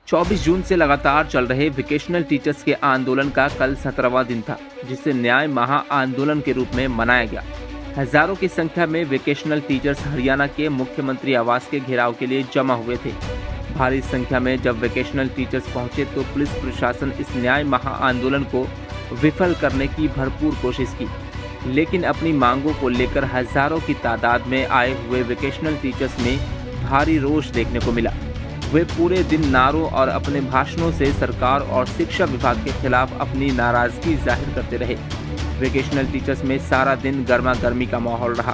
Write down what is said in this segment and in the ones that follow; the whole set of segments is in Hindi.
24 जून से लगातार चल रहे वोकेशनल टीचर्स के आंदोलन का कल 17वां दिन था, जिसे न्याय महा आंदोलन के रूप में मनाया गया। हजारों की संख्या में वोकेशनल टीचर्स हरियाणा के मुख्यमंत्री आवास के घेराव के लिए जमा हुए थे। भारी संख्या में जब वोकेशनल टीचर्स पहुंचे तो पुलिस प्रशासन इस न्याय महा आंदोलन को विफल करने की भरपूर कोशिश की, लेकिन अपनी मांगों को लेकर हजारों की तादाद में आए हुए वोकेशनल टीचर्स में भारी रोष देखने को मिला। वे पूरे दिन नारों और अपने भाषणों से सरकार और शिक्षा विभाग के खिलाफ अपनी नाराजगी जाहिर करते रहे। वोकेशनल टीचर्स में सारा दिन गर्मा गर्मी का माहौल रहा।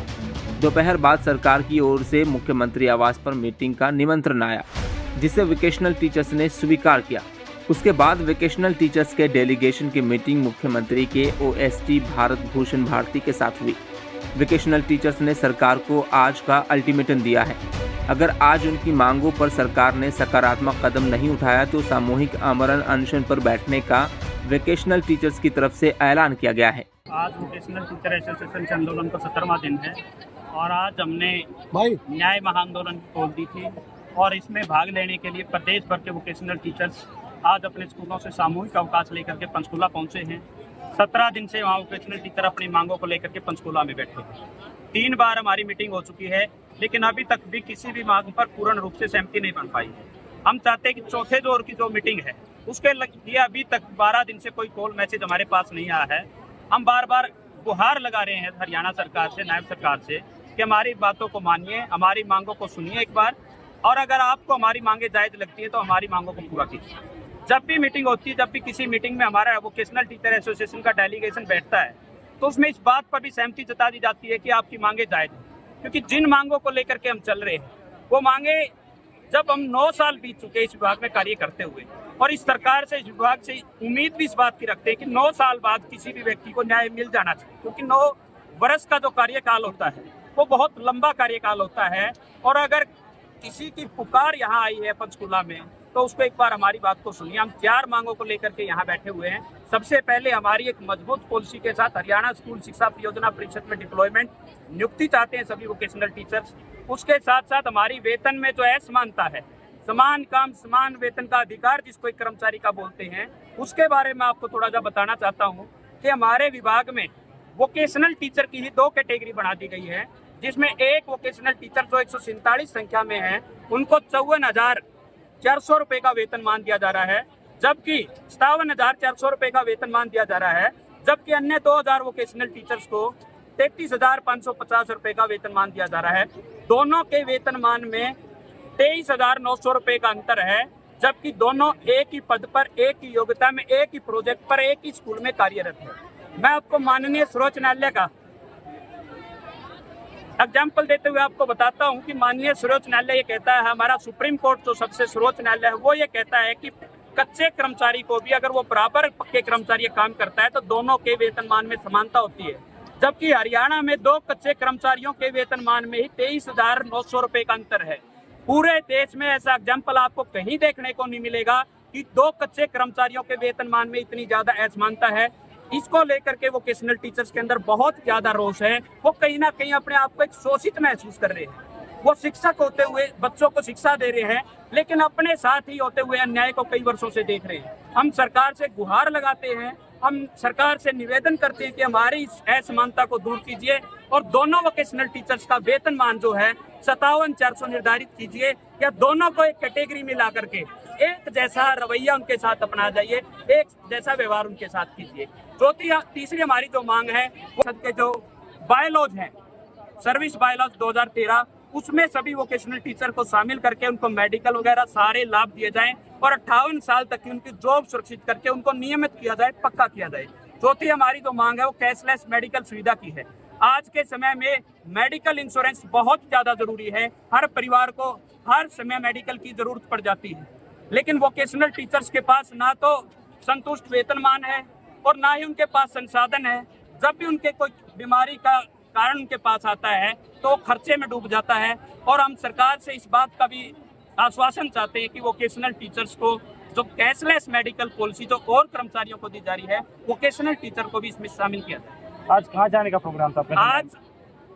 दोपहर बाद सरकार की ओर से मुख्यमंत्री आवास पर मीटिंग का निमंत्रण आया, जिसे वोकेशनल टीचर्स ने स्वीकार किया। उसके बाद वोकेशनल टीचर्स के डेलीगेशन की मीटिंग मुख्यमंत्री के ओएसडी भारत भूषण भारती के साथ हुई। वोकेशनल टीचर्स ने सरकार को आज का अल्टीमेटम दिया है। अगर आज उनकी मांगों पर सरकार ने सकारात्मक कदम नहीं उठाया तो सामूहिक आमरण अनशन पर बैठने का वोकेशनल टीचर्स की तरफ से ऐलान किया गया है। आज वोकेशनल टीचर एसोसिएशन के आंदोलन का 17वां दिन है और आज हमने न्याय महाआंदोलन खोल दी थी और इसमें भाग लेने के लिए प्रदेश भर के वोकेशनल टीचर्स आज अपने स्कूलों से सामूहिक अवकाश लेकर के पंचकूला पहुंचे हैं। 17 दिन से वहाँ वोकेशनल टीचर अपनी मांगों को लेकर के पंचकूला में बैठे हैं। 3 बार हमारी मीटिंग हो चुकी है, लेकिन अभी तक भी किसी भी मांग पर पूर्ण रूप से सहमति नहीं बन पाई है। हम चाहते हैं कि चौथे दौर की जो मीटिंग है उसके लिए अभी तक 12 दिन से कोई कॉल मैसेज हमारे पास नहीं आया है। हम बार बार गुहार लगा रहे हैं हरियाणा सरकार से, नायब सरकार से, कि हमारी बातों को मानिए, हमारी मांगों को सुनिए एक बार, और अगर आपको हमारी मांगे जायज़ लगती है तो हमारी मांगों को पूरा कीजिए। जब भी मीटिंग होती है, जब भी किसी मीटिंग में हमारा वोकेशनल टीचर एसोसिएशन का डेलीगेशन बैठता है तो उसमें इस बात पर भी सहमति जता दी जाती है कि आपकी मांगे जायज़ हैं, क्योंकि जिन मांगों को लेकर के हम चल रहे हैं वो मांगे, जब हम 9 साल बीत चुके इस विभाग में कार्य करते हुए, और इस सरकार से, इस विभाग से उम्मीद भी इस बात की रखते हैं कि 9 साल बाद किसी भी व्यक्ति को न्याय मिल जाना चाहिए, क्योंकि 9 वर्ष का जो कार्यकाल होता है वो बहुत लंबा कार्यकाल होता है। और अगर किसी की पुकार यहाँ आई है पंचकूला में तो उसको एक बार हमारी बात को सुनिए। हम 4 मांगों को लेकर के यहाँ बैठे हुए हैं। सबसे पहले हमारी एक मजबूत पॉलिसी के साथ हरियाणा स्कूल शिक्षा परियोजना परिषद में डिप्लॉयमेंट नियुक्ति चाहते हैं सभी वोकेशनल टीचर्स। उसके साथ साथ हमारी वेतन में जो असमानता है, समान काम समान वेतन का अधिकार जिसको एक कर्मचारी का बोलते हैं, उसके बारे में आपको थोड़ा सा बताना चाहता हूँ कि हमारे विभाग में वोकेशनल टीचर की ही 2 कैटेगरी बना दी गई है, जिसमें एक वोकेशनल टीचर जो 147 संख्या में है उनको 54,400 रुपये का वेतनमान दिया जा रहा है, जबकि 57,400 रुपये का वेतनमान दिया जा रहा है, जबकि अन्य 2,000 वोकेशनल टीचर्स को 33,550 रुपये का वेतनमान दिया जा रहा है। दोनों के वेतनमान में 23,900 रुपये का अंतर है, जबकि दोनों एक ही पद पर, एक ही योग्यता में, एक ही प्रोजेक्ट पर, एक ही स्कूल में कार्यरत है। मैं आपको माननीय सर्वोच्च न्यायालय का एग्जाम्पल देते हुए आपको बताता हूं कि माननीय सर्वोच्च न्यायालय ये कहता है, हमारा सुप्रीम कोर्ट जो सबसे सर्वोच्च न्यायालय है वो ये कहता है कि कच्चे कर्मचारी को भी अगर वो बराबर पक्के कर्मचारी काम करता है तो दोनों के वेतनमान में समानता होती है, जबकि हरियाणा में 2 कच्चे कर्मचारियों के वेतनमान में ही 23,900 रुपये का अंतर है। पूरे देश में ऐसा एग्जाम्पल आपको कहीं देखने को नहीं मिलेगा कि 2 कच्चे कर्मचारियों के वेतनमान में इतनी ज्यादा असमानता है। इसको लेकर के वोकेशनल टीचर्स के अंदर बहुत ज्यादा रोष है। वो कहीं ना कहीं अपने आप को एक शोषित महसूस कर रहे हैं। वो शिक्षक होते हुए बच्चों को शिक्षा दे रहे हैं, लेकिन अपने साथ ही होते हुए अन्याय को कई वर्षों से देख रहे हैं। हम सरकार से गुहार लगाते हैं, हम सरकार से निवेदन करते हैं कि हमारी इस असमानता को दूर कीजिए और दोनों वोकेशनल टीचर्स का वेतनमान जो है 57,400 निर्धारित कीजिए, या दोनों को एक कैटेगरी में ला करके एक जैसा रवैया उनके साथ अपना जाइए, एक जैसा व्यवहार उनके साथ कीजिए। तीसरी हमारी जो मांग है वो के जो बायलॉज हैं, सर्विस बायलॉज 2013, उसमें सभी वोकेशनल टीचर को शामिल करके उनको मेडिकल वगैरह सारे लाभ दिए जाएं और 58 साल तक की उनकी जॉब सुरक्षित करके उनको नियमित किया जाए, पक्का किया जाए। चौथी हमारी जो मांग है वो कैशलेस मेडिकल सुविधा की है। आज के समय में मेडिकल इंश्योरेंस बहुत ज़्यादा जरूरी है। हर परिवार को हर समय मेडिकल की जरूरत पड़ जाती है, लेकिन वोकेशनल टीचर्स के पास ना तो संतुष्ट वेतनमान है और ना ही उनके पास संसाधन है। जब भी उनके कोई बीमारी का कारण उनके पास आता है तो खर्चे में डूब जाता है। और हम सरकार से इस बात का भी आश्वासन चाहते हैं कि वोकेशनल टीचर्स को जो कैशलेस मेडिकल पॉलिसी जो और कर्मचारियों को दी जा रही है, वोकेशनल टीचर को भी इसमें शामिल किया जाए। आज कहाँ जाने का प्रोग्राम था? आज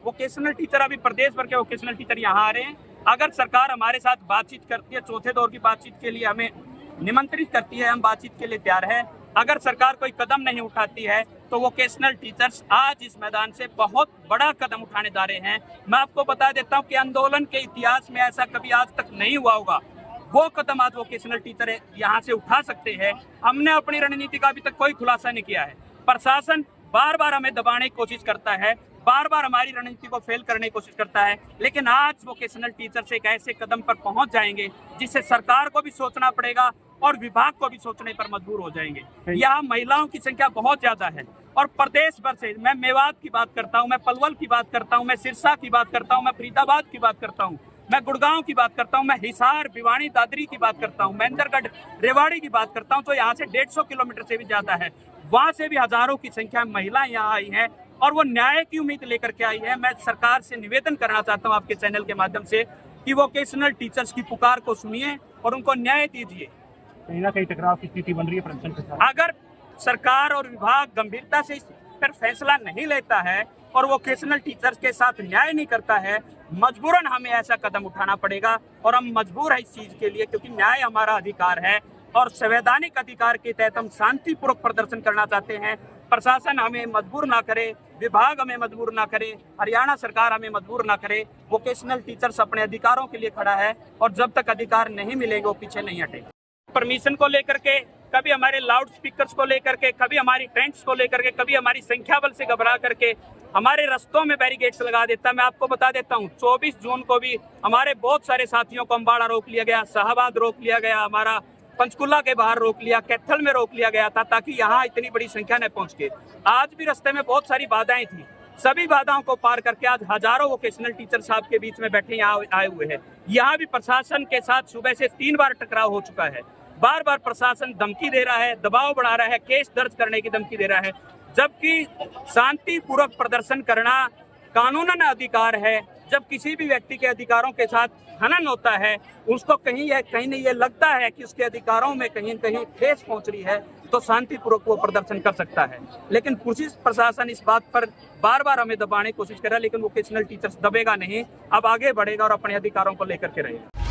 वोकेशनल टीचर, अभी प्रदेश भर के वोकेशनल टीचर यहाँ आ रहे हैं। अगर सरकार हमारे साथ बातचीत करती है, चौथे दौर की बातचीत के लिए हमें निमंत्रित करती है, हम बातचीत के लिए तैयार हैं। अगर सरकार कोई कदम नहीं उठाती है तो वोकेशनल टीचर्स आज इस मैदान से बहुत बड़ा कदम उठाने जा रहे हैं। मैं आपको बता देता हूं कि आंदोलन के इतिहास में ऐसा कभी आज तक नहीं हुआ होगा। वो कदम आज वोकेशनल टीचर यहाँ से उठा सकते हैं। हमने अपनी रणनीति का अभी तक कोई खुलासा नहीं किया है। प्रशासन बार बार हमें दबाने की कोशिश करता है, बार बार हमारी रणनीति को फेल करने की कोशिश करता है, लेकिन आज वोकेशनल टीचर्स एक ऐसे कदम पर पहुंच जाएंगे जिससे सरकार को भी सोचना पड़ेगा और विभाग को भी सोचने पर मजबूर हो जाएंगे। यहाँ महिलाओं की संख्या बहुत ज्यादा है और प्रदेश भर से, मैं मेवात की बात करता हूँ, मैं पलवल की बात करता हूँ, मैं सिरसा की बात करता हूँ, मैं फरीदाबाद की बात करता हूँ, मैं गुड़गांव की बात करता हूँ, मैं हिसार, भिवानी, दादरी की बात करता हूँ, महेंद्रगढ़, रेवाड़ी की बात करता हूँ, तो यहाँ से 150 किलोमीटर से भी ज्यादा है। वहां से भी हजारों की संख्या में महिलाएं यहाँ आई हैं और वो न्याय की उम्मीद लेकर के आई है। मैं सरकार से निवेदन करना चाहता हूँ आपके चैनल के माध्यम से कि वोकेशनल टीचर्स की पुकार को सुनिए और उनको न्याय दीजिए। कहीं ना कहीं टकराव की स्थिति बन रही है प्रदर्शन के साथ। अगर सरकार और विभाग गंभीरता से इस पर फैसला नहीं लेता है और वोकेशनल टीचर्स के साथ न्याय नहीं करता है, मजबूरन हमें ऐसा कदम उठाना पड़ेगा और हम मजबूर है इस चीज के लिए, क्योंकि न्याय हमारा अधिकार है और संवैधानिक अधिकार के तहत हम शांतिपूर्वक प्रदर्शन करना चाहते हैं। प्रशासन हमें मजबूर ना करे, विभाग हमें मजबूर ना करे, हरियाणा सरकार हमें मजबूर ना करे। वोकेशनल टीचर्स अपने अधिकारों के लिए खड़ा है और जब तक अधिकार नहीं मिलेंगे वो पीछे नहीं हटेगा। परमिशन को लेकर के, कभी हमारे लाउड स्पीकर्स को लेकर के, कभी हमारी टेंट्स को लेकर के, कभी हमारी संख्या बल से घबरा करके हमारे रास्तों में बैरिकेड्स लगा देता। मैं आपको बता देता हूँ 24 जून को भी हमारे बहुत सारे साथियों को अम्बाड़ा रोक लिया गया, शाहबाद रोक लिया गया, हमारा पंचकुला के बाहर रोक लिया, कैथल में रोक लिया गया था ताकि यहाँ इतनी बड़ी संख्या न पहुँच के। आज भी रास्ते में बहुत सारी बाधाएं थी, सभी बाधाओं को पार करके आज हजारों वोकेशनल टीचर साहब के बीच में बैठे यहाँ आए हुए हैं। यहाँ भी प्रशासन के साथ सुबह से 3 बार टकराव हो चुका है। बार बार प्रशासन धमकी दे रहा है, दबाव बढ़ा रहा है, केस दर्ज करने की धमकी दे रहा है, जबकि शांतिपूर्वक प्रदर्शन करना कानूनन अधिकार है। जब किसी भी व्यक्ति के अधिकारों के साथ हनन होता है, उसको कहीं नहीं ये लगता है कि उसके अधिकारों में कहीं ठेस पहुंच रही है, तो शांतिपूर्वक वो प्रदर्शन कर सकता है। लेकिन पुलिस प्रशासन इस बात पर बार बार हमें दबाने की कोशिश कर रहा है, लेकिन वोकेशनल टीचर्स दबेगा नहीं, अब आगे बढ़ेगा और अपने अधिकारों को लेकर के रहेगा।